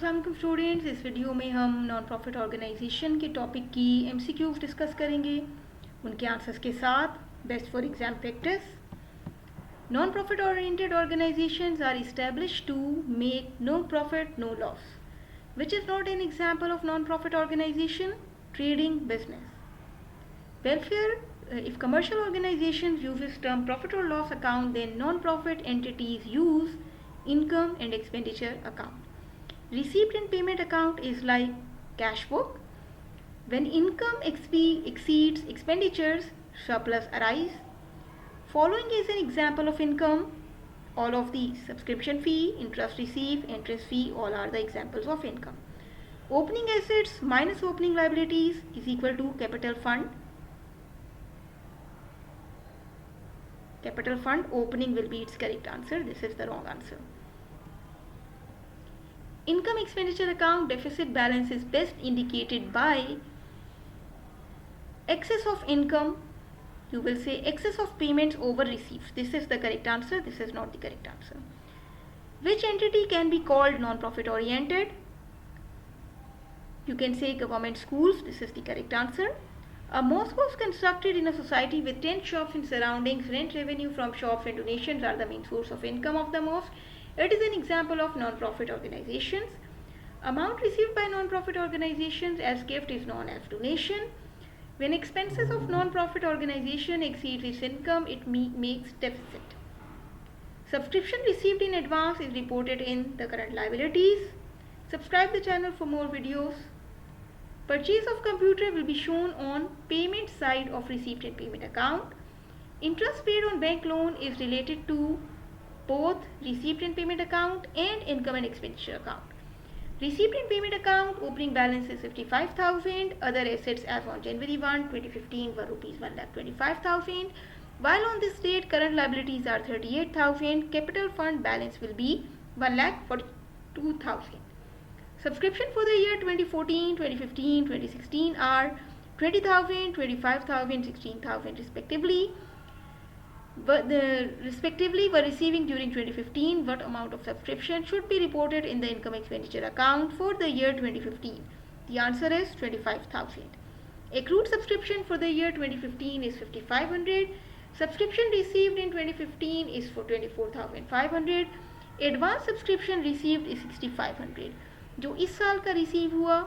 अस्सलाम वालेकुम स्टूडेंट्स। इस वीडियो में हम नॉन प्रॉफिट ऑर्गेनाइजेशन के टॉपिक की एमसीक्यूज डिस्कस करेंगे, उनके आंसर्स के साथ best for exam practice. Non profit oriented organisations are established to make no profit no loss, which is not an example of non profit organization. Trading business welfare. If commercial organizations uses term profit or loss account, then non profit entities use income and expenditure account. Receipt and payment account is like cash book. When income exceeds expenditures, surplus arise. Following is an example of income. All of these: subscription fee, interest received, entrance fee, all are the examples of income. Opening assets minus opening liabilities is equal to capital fund. Capital fund opening will be its correct answer. This is the wrong answer. Income expenditure account deficit balance is best indicated by excess of income. You will say excess of payments over receipts. This is the correct answer. This is not the correct answer. Which entity can be called non-profit oriented? You can say government schools. This is the correct answer. A mosque was constructed in a society with 10 shops in surroundings. Rent revenue from shops and donations are the main source of income of the mosque. It is an example of non-profit organizations. Amount received by non-profit organizations as gift is known as donation. When expenses of non-profit organization exceeds its income, it makes deficit. Subscription received in advance is reported in the current liabilities. Subscribe the channel for more videos. Purchase of computer will be shown on payment side of receipt and payment account. Interest paid on bank loan is related to both receipt and payment account and income and expenditure account. Receipt and payment account opening balance is 55,000. Other assets as on January 1, 2015 were rupees 1,25,000. While on this date current liabilities are 38,000. Capital fund balance will be 1,42,000. Subscription for the year 2014, 2015, 2016 are 20,000, 25,000, 16,000 respectively. Respectively were receiving during 2015. What amount of subscription should be reported in the income expenditure account for the year 2015? The answer is 25,000. Accrued subscription for the year 2015 is 5,500. Subscription received in 2015 is for 24,500. Advance subscription received is 6,500. जो इस साल का receive हुआ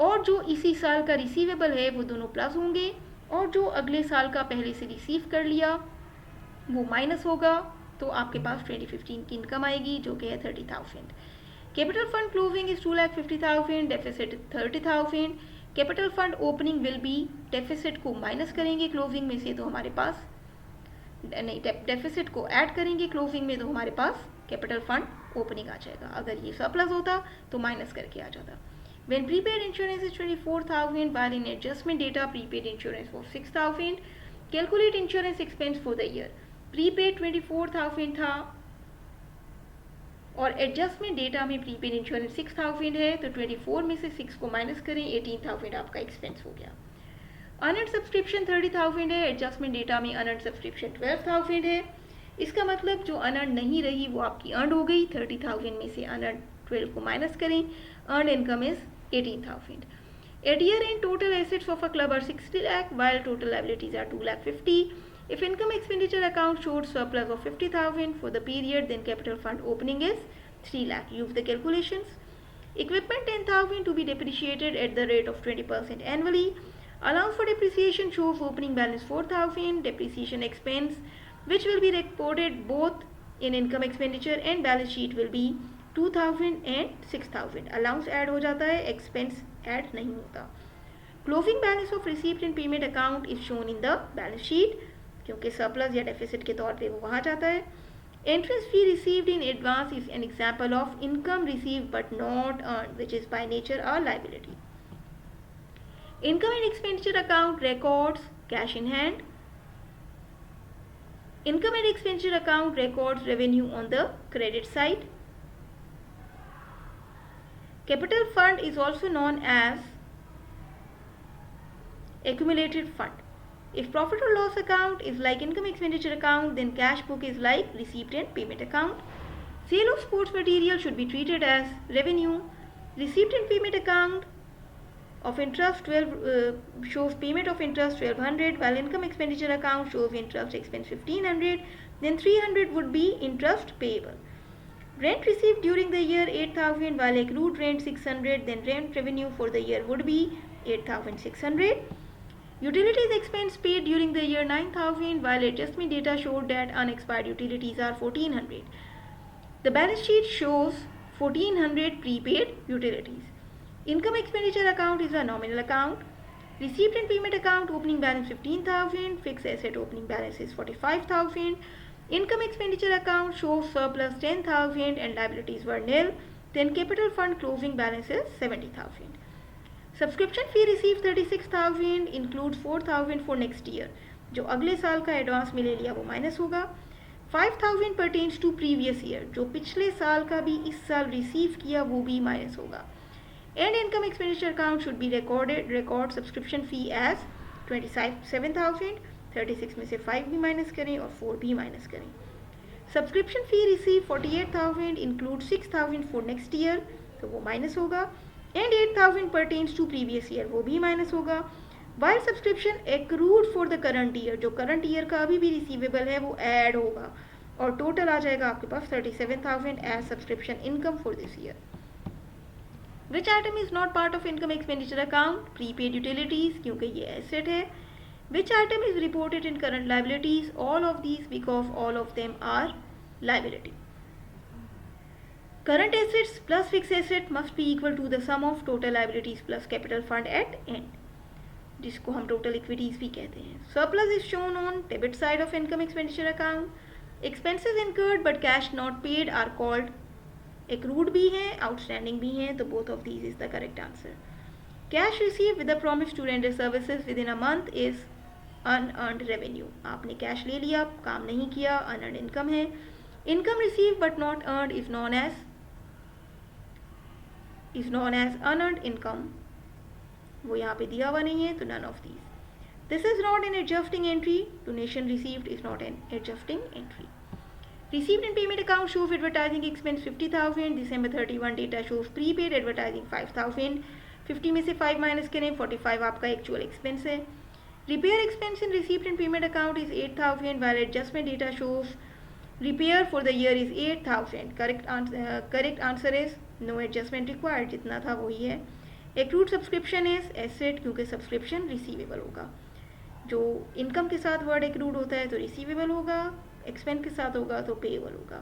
और जो इसी साल का रिसीवेबल है वो दोनों प्लस होंगे, और जो अगले साल का पहले से रिसीव कर लिया वो माइनस होगा, तो आपके पास 2015 की इनकम आएगी जो कि है 30,000. Capital fund closing is 2,50,000. Deficit 30,000. Capital fund opening will be, deficit को माइनस करेंगे क्लोजिंग में से तो हमारे पास नहीं, डेफिसिट को ऐड करेंगे क्लोजिंग में तो हमारे पास कैपिटल फंड ओपनिंग आ जाएगा. अगर ये सरप्लस होता तो माइनस करके आ जाता. When prepaid insurance is 24,000, while in adjustment data prepaid insurance was 6,000. Calculate insurance expense for the year. Prepaid 24,000 था और एडजस्टमेंट डेटा में प्रीपेड इंश्योरेंस 6,000 है, तो 24 में से 6 को माइनस करें, 18,000 आपका एक्सपेंस हो गया. अनअर्न्ड सब्सक्रिप्शन 30,000 है, एडजस्टमेंट डेटा में अनअर्न्ड सब्सक्रिप्शन 12,000 है. इसका मतलब जो अनअर्न्ड नहीं रही वो आपकी अर्न हो गई. 30,000 में से अनअर्न्ड 12 को माइनस करें, earn income is 18,000. At year end, total assets of a club are 60 lakh, while total liabilities are 2,50,000. If income expenditure account showed surplus of 50,000 for the period, then capital fund opening is 3 lakh. Use the calculations. Equipment 10,000 to be depreciated at the rate of 20% annually. Allowance for depreciation shows opening balance 4,000. Depreciation expense, which will be reported both in income expenditure and balance sheet, will be 2,000 and 6,000. Allowance add हो जाता है, expense add नहीं होता. Closing balance of receipt and payment account is shown in the balance sheet, क्योंकि surplus या deficit के तौर पे वो वहाँ जाता है. Entrance fee received in advance is an example of income received but not earn, which is by nature a liability. Income and expenditure account records cash in hand. Income and expenditure account records revenue on the credit side. Capital fund is also known as accumulated fund. If profit or loss account is like income expenditure account, then cash book is like receipt and payment account. Sale of sports material should be treated as revenue. Receipt and payment account of interest 12 shows payment of interest 1200, while income expenditure account shows interest expense 1500. Then 300 would be interest payable. Rent received during the year 8000, while accrued rent 600. Then rent revenue for the year would be 8600. Utilities expense paid during the year 9000, while adjustment data showed that unexpired utilities are 1400. The balance sheet shows 1400 prepaid utilities. Income expenditure account is a nominal account. Receipt and payment account opening balance 15,000. Fixed asset opening balance is 45,000. Income expenditure account shows surplus 10,000 and liabilities were nil. Then capital fund closing balance is 70,000. Subscription fee received 36,000 includes 4,000 for next year. जो अगले साल का advance में ले लिया वो minus होगा. 5,000 pertains to previous year. जो पिछले साल का भी इस साल रिसीव किया वो भी माइनस होगा. And income expenditure account should be record subscription fee as 27,000. 36 में से 5 भी माइनस करें और 4 भी माइनस करें. Subscription fee received 48,000 includes 6,000 for next year तो वो माइनस होगा. And 8,000 pertains to previous year वो भी माइनस होगा. While subscription accrued for the current year जो current year का अभी भी रिसीवेबल है वो ऐड होगा और टोटल आ जाएगा आपके पास 37,000 as subscription income for this year. Which item is not part of income expenditure account? Prepaid utilities क्योंकि ये asset है. Which item is reported in current liabilities? All of these because all of them are liability. Current assets plus fixed asset must be equal to the sum of total liabilities plus capital fund at end, जिसको हम total equities भी कहते हैं. Surplus is shown on debit side of income expenditure account. Expenses incurred but cash not paid are called accrued भी हैं, outstanding भी हैं, तो both of these is the correct answer. Cash receive with the promise to render services within a month is unearned revenue. आपने cash ले लिया, काम नहीं किया, अनअर्न्ड इनकम है. Income receive but not earned is known as unearned income. वो यहाँ पे दिया हुआ नहीं है तो none of these. This is not an adjusting entry. Donation received is not an adjusting entry. Received and payment account shows advertising expense 50,000. December 31 data shows prepaid advertising 5,000. 50 में से 5 माइनस करें, 45 आपका एक्चुअल एक्सपेंस है. Repair expense in receipt and payment account is 8,000 while adjustment data shows repair for the year is 8,000. Correct answer is no adjustment required. जितना था वही है. Accrued subscription is asset क्योंकि subscription receivable होगा. जो income के साथ वर्ड accrued होता है तो receivable होगा, एक्सपेंस के साथ होगा तो पेएबल होगा.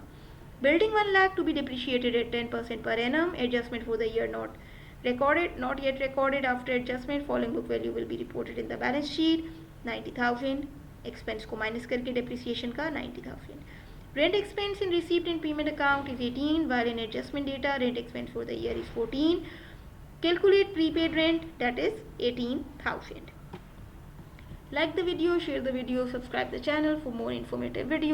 Building 1 lakh to be depreciated at 10% per annum. Adjustment for the year not yet recorded. After adjustment following book value will be reported in the balance sheet. 90,000 expense को minus करके depreciation का 90,000. Rent expense in receipt and payment account is 18 while in adjustment data rent expense for the year is 14. Calculate prepaid rent, that is 18,000. Like the video, share the video, subscribe the channel for more informative videos.